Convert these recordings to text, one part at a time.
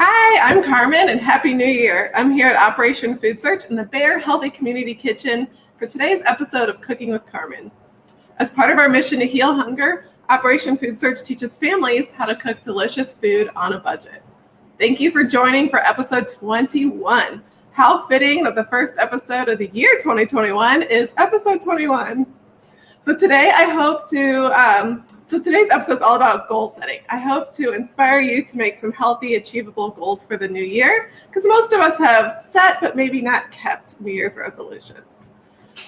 Hi, I'm Carmen and Happy New Year. I'm here at Operation Food Search in the Bear Healthy Community Kitchen for today's episode of Cooking with Carmen. As part of our mission to heal hunger, Operation Food Search teaches families how to cook delicious food on a budget. Thank you for joining for episode 21. How fitting that the first episode of the year 2021 is episode 21. So today's episode is all about goal setting. I hope to inspire you to make some healthy, achievable goals for the new year, because most of us have set but maybe not kept New Year's resolutions.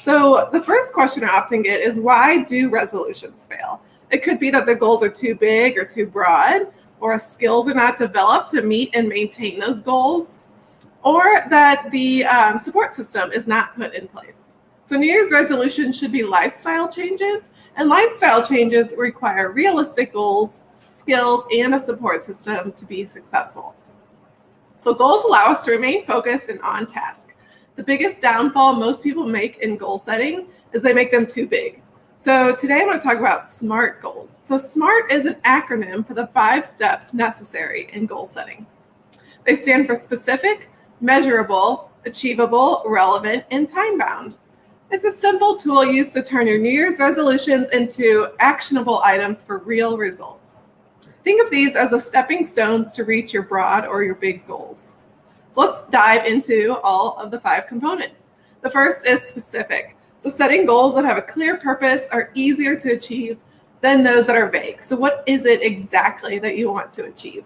So the first question I often get is, why do resolutions fail? It could be that the goals are too big or too broad, or skills are not developed to meet and maintain those goals, or that the support system is not put in place. So New Year's resolutions should be lifestyle changes, and lifestyle changes require realistic goals, skills, and a support system to be successful. So goals allow us to remain focused and on task. The biggest downfall most people make in goal setting is they make them too big. So today I'm going to talk about SMART goals. So SMART is an acronym for the 5 steps necessary in goal setting. They stand for specific, measurable, achievable, relevant, and time-bound. It's a simple tool used to turn your New Year's resolutions into actionable items for real results. Think of these as the stepping stones to reach your broad or your big goals. So let's dive into all of the 5 components. The first is specific. So setting goals that have a clear purpose are easier to achieve than those that are vague. So what is it exactly that you want to achieve?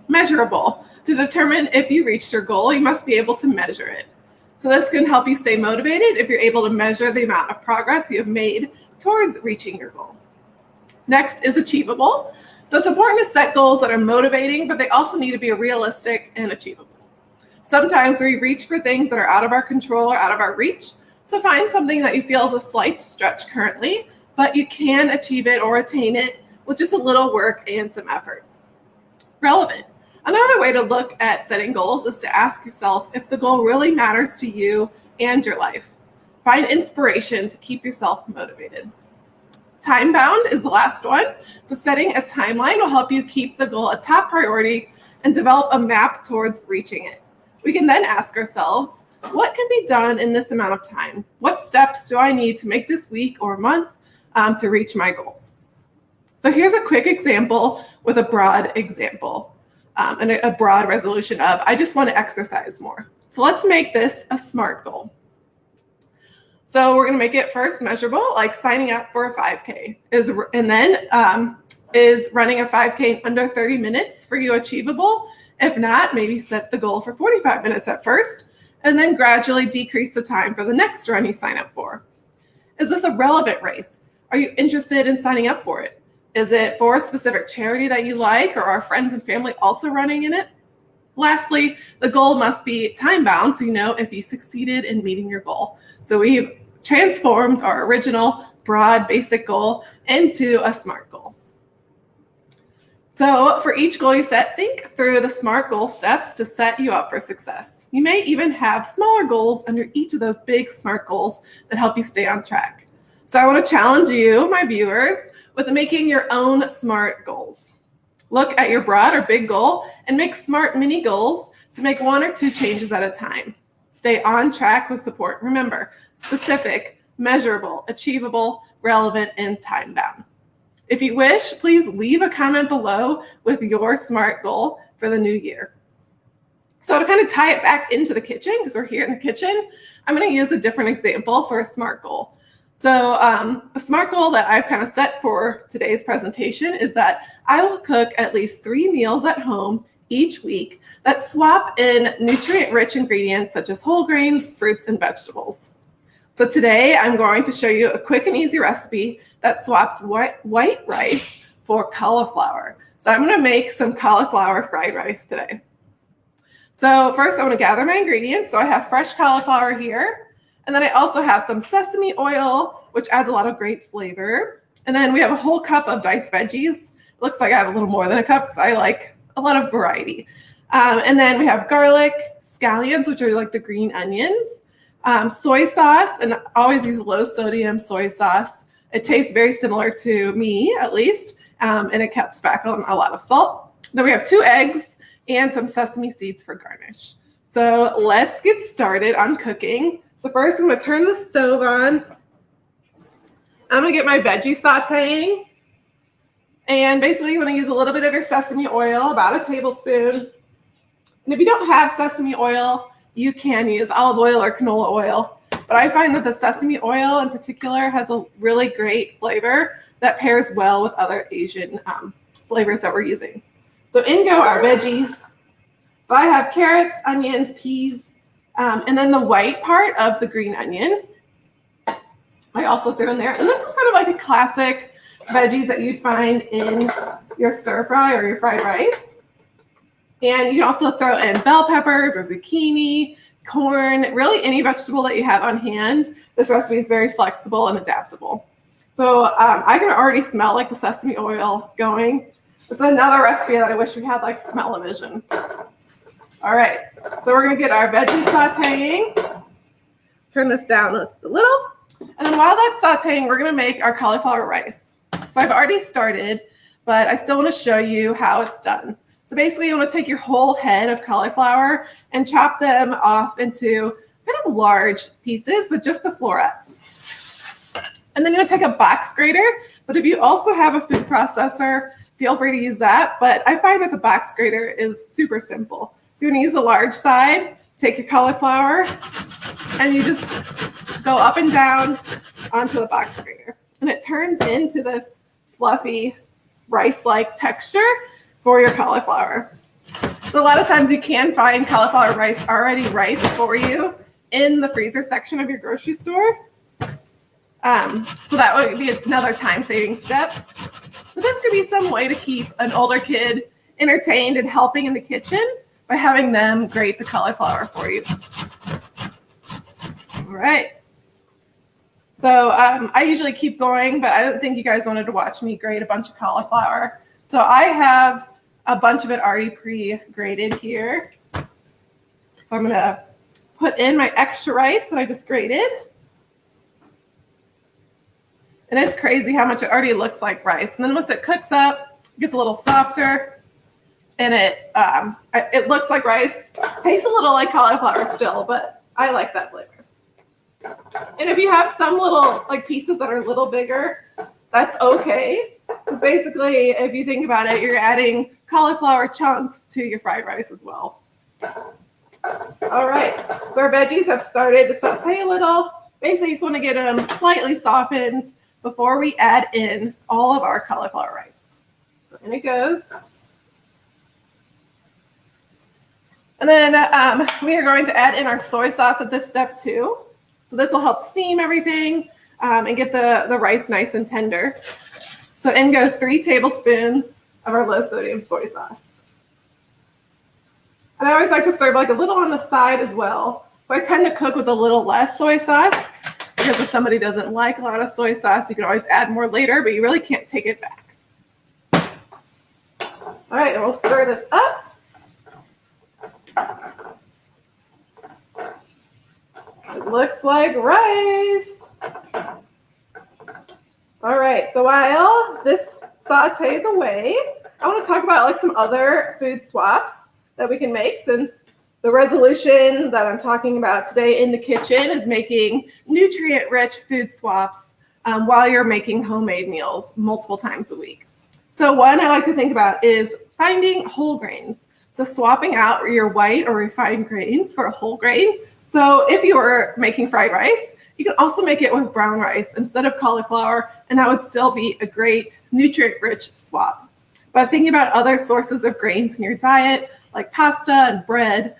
Measurable. To determine if you reached your goal, you must be able to measure it. So this can help you stay motivated if you're able to measure the amount of progress you have made towards reaching your goal. Next is achievable. So it's important to set goals that are motivating, but they also need to be realistic and achievable. Sometimes we reach for things that are out of our control or out of our reach. So find something that you feel is a slight stretch currently, but you can achieve it or attain it with just a little work and some effort. Relevant. Another way to look at setting goals is to ask yourself if the goal really matters to you and your life. Find inspiration to keep yourself motivated. Time-bound is the last one. So setting a timeline will help you keep the goal a top priority and develop a map towards reaching it. We can then ask ourselves, what can be done in this amount of time? What steps do I need to make this week or month to reach my goals? So here's a quick example with a broad example. And a broad resolution of, I just want to exercise more. So let's make this a SMART goal. So we're going to make it first measurable, like signing up for a 5K. Is running a 5K in under 30 minutes for you achievable? If not, maybe set the goal for 45 minutes at first, and then gradually decrease the time for the next run you sign up for. Is this a relevant race? Are you interested in signing up for it? Is it for a specific charity that you like, or are friends and family also running in it? Lastly, the goal must be time-bound, so you know if you succeeded in meeting your goal. So we've transformed our original broad basic goal into a SMART goal. So for each goal you set, think through the SMART goal steps to set you up for success. You may even have smaller goals under each of those big SMART goals that help you stay on track. So I want to challenge you, my viewers, with making your own SMART goals. Look at your broad or big goal and make SMART mini goals to make 1 or 2 changes at a time. Stay on track with support. Remember, specific, measurable, achievable, relevant, and time-bound. If you wish, please leave a comment below with your SMART goal for the new year. So to kind of tie it back into the kitchen, because we're here in the kitchen, I'm going to use a different example for a SMART goal. So a SMART goal that I've kind of set for today's presentation is that I will cook at least 3 meals at home each week that swap in nutrient-rich ingredients such as whole grains, fruits, and vegetables. So today I'm going to show you a quick and easy recipe that swaps white rice for cauliflower. So I'm going to make some cauliflower fried rice today. So first I'm going to gather my ingredients. So I have fresh cauliflower here. And then I also have some sesame oil, which adds a lot of great flavor. And then we have a whole cup of diced veggies. It looks like I have a little more than a cup because I like a lot of variety. And then we have garlic, scallions, which are like the green onions, soy sauce, and I always use low sodium soy sauce. It tastes very similar to me, at least, and it cuts back on a lot of salt. Then we have 2 eggs and some sesame seeds for garnish. So let's get started on cooking. So first I'm gonna turn the stove on. I'm gonna get my veggie sauteing. And basically you wanna use a little bit of your sesame oil, about a tablespoon. And if you don't have sesame oil, you can use olive oil or canola oil. But I find that the sesame oil in particular has a really great flavor that pairs well with other Asian flavors that we're using. So in go our veggies. So I have carrots, onions, peas, and then the white part of the green onion. I also threw in there. And this is kind of like a classic veggies that you'd find in your stir fry or your fried rice. And you can also throw in bell peppers or zucchini, corn, really any vegetable that you have on hand. This recipe is very flexible and adaptable. So I can already smell like the sesame oil going. This is another recipe that I wish we had like smell-o-vision. All right, so we're gonna get our veggies sauteing. Turn this down just a little. And then while that's sauteing, we're gonna make our cauliflower rice. So I've already started, but I still wanna show you how it's done. So basically you want to take your whole head of cauliflower and chop them off into kind of large pieces with just the florets. And then you're going to take a box grater, but if you also have a food processor, feel free to use that. But I find that the box grater is super simple. So you're going to use a large side, take your cauliflower, and you just go up and down onto the box grater. And it turns into this fluffy rice-like texture for your cauliflower. So a lot of times you can find cauliflower rice already riced for you in the freezer section of your grocery store. So that would be another time-saving step. But this could be some way to keep an older kid entertained and helping in the kitchen by having them grate the cauliflower for you. All right. So I usually keep going, but I don't think you guys wanted to watch me grate a bunch of cauliflower. So I have a bunch of it already pre-grated here. So I'm gonna put in my extra rice that I just grated. And it's crazy how much it already looks like rice. And then once it cooks up, it gets a little softer and it looks like rice. Tastes a little like cauliflower still, but I like that flavor. And if you have some little like pieces that are a little bigger, that's okay. Because basically, if you think about it, you're adding cauliflower chunks to your fried rice as well. All right, so our veggies have started to saute a little. Basically, you just want to get them slightly softened before we add in all of our cauliflower rice. So in it goes. And then we are going to add in our soy sauce at this step too. So this will help steam everything and get the rice nice and tender. So in goes 3 tablespoons of our low sodium soy sauce. And I always like to serve like a little on the side as well. So I tend to cook with a little less soy sauce because if somebody doesn't like a lot of soy sauce, you can always add more later, but you really can't take it back. All right, and we'll stir this up. It looks like rice. All right, so while this sautés away, I want to talk about like some other food swaps that we can make, since the resolution that I'm talking about today in the kitchen is making nutrient-rich food swaps while you're making homemade meals multiple times a week. So one I like to think about is finding whole grains. So swapping out your white or refined grains for a whole grain. So if you were making fried rice, you can also make it with brown rice instead of cauliflower, and that would still be a great nutrient-rich swap. But thinking about other sources of grains in your diet, like pasta and bread,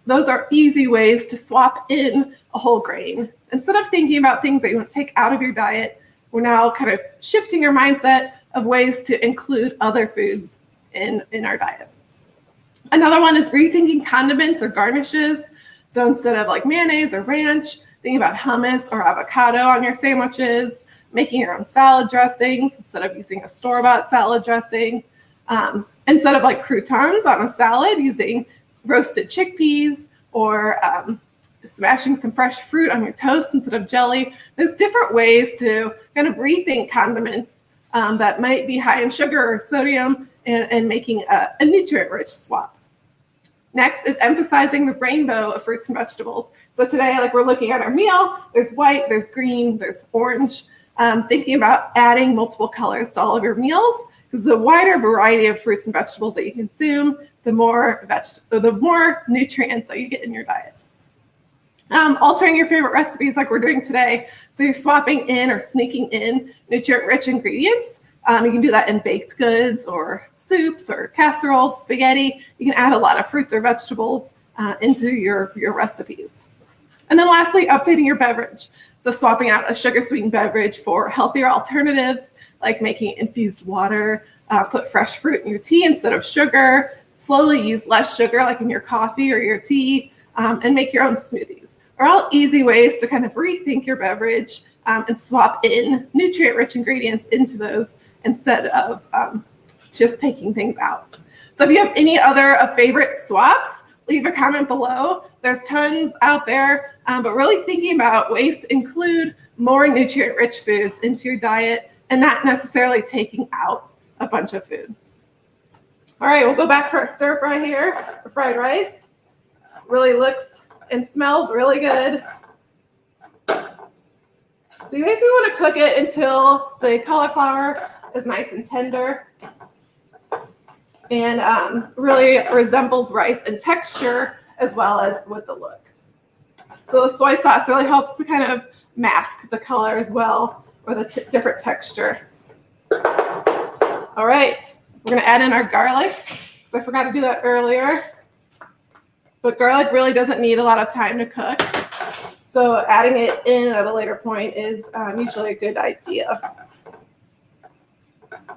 those are easy ways to swap in a whole grain. Instead of thinking about things that you want to take out of your diet, we're now kind of shifting our mindset of ways to include other foods in our diet. Another one is rethinking condiments or garnishes. So instead of like mayonnaise or ranch, thinking about hummus or avocado on your sandwiches, making your own salad dressings instead of using a store-bought salad dressing. Instead of like croutons on a salad, using roasted chickpeas or smashing some fresh fruit on your toast instead of jelly. There's different ways to kind of rethink condiments that might be high in sugar or sodium and making a nutrient-rich swap. Next is emphasizing the rainbow of fruits and vegetables. So today, like we're looking at our meal, there's white, there's green, there's orange. Thinking about adding multiple colors to all of your meals, because the wider variety of fruits and vegetables that you consume, the more nutrients that you get in your diet. Altering your favorite recipes like we're doing today. So you're swapping in or sneaking in nutrient-rich ingredients. You can do that in baked goods or soups or casseroles, spaghetti. You can add a lot of fruits or vegetables into your recipes. And then lastly, updating your beverage. So swapping out a sugar-sweetened beverage for healthier alternatives, like making infused water, put fresh fruit in your tea instead of sugar, slowly use less sugar like in your coffee or your tea, and make your own smoothies. Are all easy ways to kind of rethink your beverage and swap in nutrient-rich ingredients into those instead of just taking things out. So if you have any other favorite swaps, leave a comment below. There's tons out there, but really thinking about ways to include more nutrient-rich foods into your diet and not necessarily taking out a bunch of food. All right, we'll go back to our stir fry here, the fried rice. Really looks and smells really good. So you basically want to cook it until the cauliflower is nice and tender and really resembles rice in texture as well as with the look. So the soy sauce really helps to kind of mask the color as well, or the different texture. All right, we're gonna add in our garlic. So I forgot to do that earlier. But garlic really doesn't need a lot of time to cook. So adding it in at a later point is usually a good idea.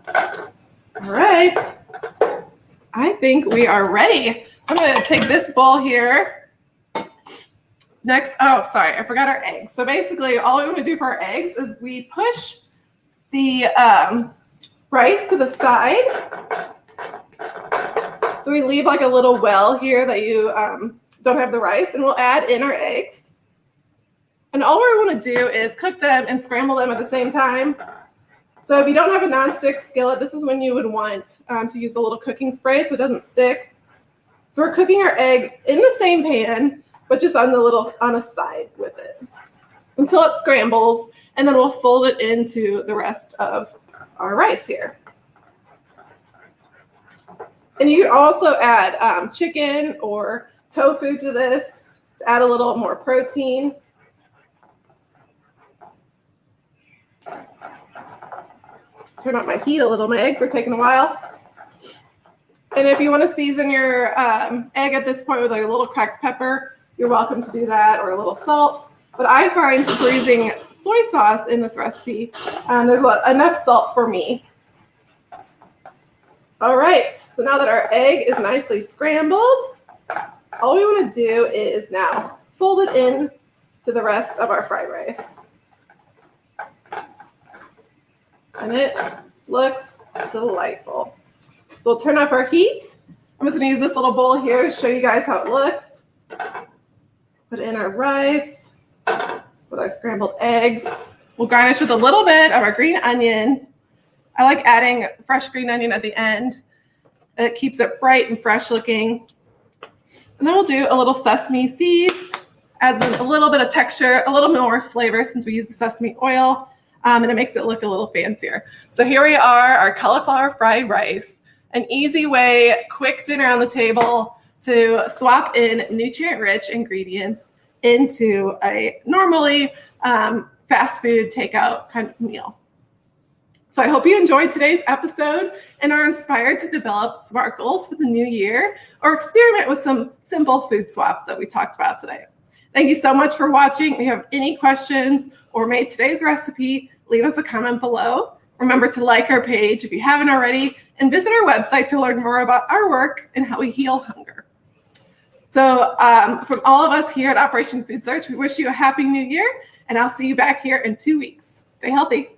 All right, I think we are ready. I'm gonna take this bowl here. Next, oh, sorry, I forgot our eggs. So basically all we wanna do for our eggs is we push the rice to the side. So we leave like a little well here that you don't have the rice, and we'll add in our eggs. And all we want to do is cook them and scramble them at the same time. So if you don't have a nonstick skillet, this is when you would want to use a little cooking spray so it doesn't stick. So we're cooking our egg in the same pan, but just on a side with it until it scrambles, and then we'll fold it into the rest of our rice here. And you can also add chicken or tofu to this to add a little more protein. Turn up my heat a little. My eggs are taking a while. And if you want to season your egg at this point with like a little cracked pepper, you're welcome to do that, or a little salt. But I find since we're using soy sauce in this recipe, there's enough salt for me. All right, so now that our egg is nicely scrambled, all we want to do is now fold it in to the rest of our fried rice. And it looks delightful. So we'll turn off our heat. I'm just going to use this little bowl here to show you guys how it looks. Put in our rice with our scrambled eggs. We'll garnish with a little bit of our green onion. I like adding fresh green onion at the end. It keeps it bright and fresh looking. And then we'll do a little sesame seeds. Adds a little bit of texture, a little more flavor since we use the sesame oil, and it makes it look a little fancier. So here we are, our cauliflower fried rice. An easy way, quick dinner on the table to swap in nutrient-rich ingredients into a normally fast food takeout kind of meal. So I hope you enjoyed today's episode and are inspired to develop SMART goals for the new year or experiment with some simple food swaps that we talked about today. Thank you so much for watching. If you have any questions or made today's recipe, leave us a comment below. Remember to like our page if you haven't already, and visit our website to learn more about our work and how we heal hunger. So from all of us here at Operation Food Search, we wish you a happy new year, and I'll see you back here in 2 weeks. Stay healthy.